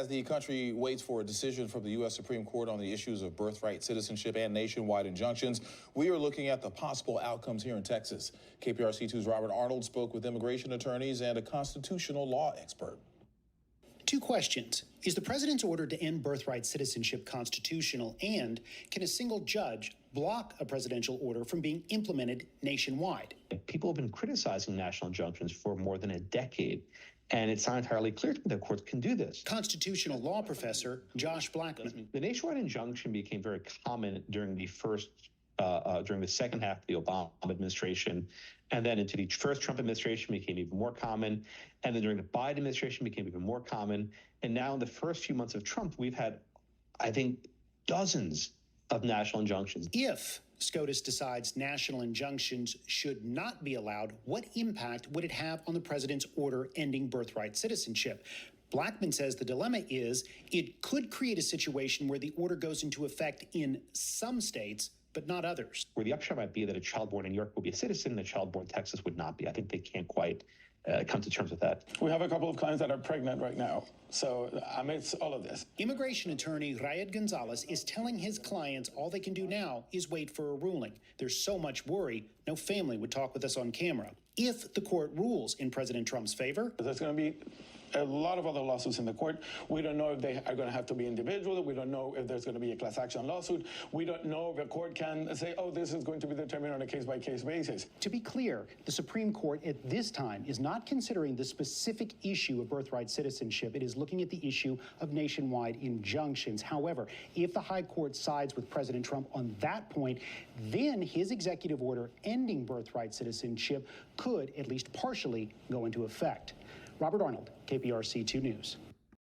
As the country waits for a decision from the U.S. Supreme Court on the issues of birthright citizenship and nationwide injunctions, we are looking at the possible outcomes here in Texas. KPRC 2's Robert Arnold spoke with immigration attorneys and a constitutional law expert. Two questions. Is the president's order to end birthright citizenship constitutional? And can a single judge block a presidential order from being implemented nationwide? People have been criticizing national injunctions for more than a decade, and it's not entirely clear to me that courts can do this. Constitutional law professor Josh Blackman. The nationwide injunction became very common during the second half of the Obama administration, and then into the first Trump administration became even more common, and then during the Biden administration became even more common, and now in the first few months of Trump, we've had, I think, dozens of national injunctions. If SCOTUS decides national injunctions should not be allowed, what impact would it have on the president's order ending birthright citizenship? Blackman says the dilemma is it could create a situation where the order goes into effect in some states, but not others. Where the upshot might be that a child born in New York will be a citizen, and a child born in Texas would not be. I think they can't quite come to terms with that. We have a couple of clients that are pregnant right now. So amidst all of this, immigration attorney Rayed Gonzalez is telling his clients all they can do now is wait for a ruling. There's so much worry, no family would talk with us on camera. If the court rules in President Trump's favor, there's going to be a lot of other lawsuits in the court. We don't know if they are going to have to be individual. We don't know if there's going to be a class action lawsuit. We don't know if a court can say, oh, this is going to be determined on a case-by-case basis. To be clear, the Supreme Court at this time is not considering the specific issue of birthright citizenship. It is looking at the issue of nationwide injunctions. However, if the High Court sides with President Trump on that point, then his executive order ending birthright citizenship could, at least partially, go into effect. Robert Arnold, KPRC 2 News.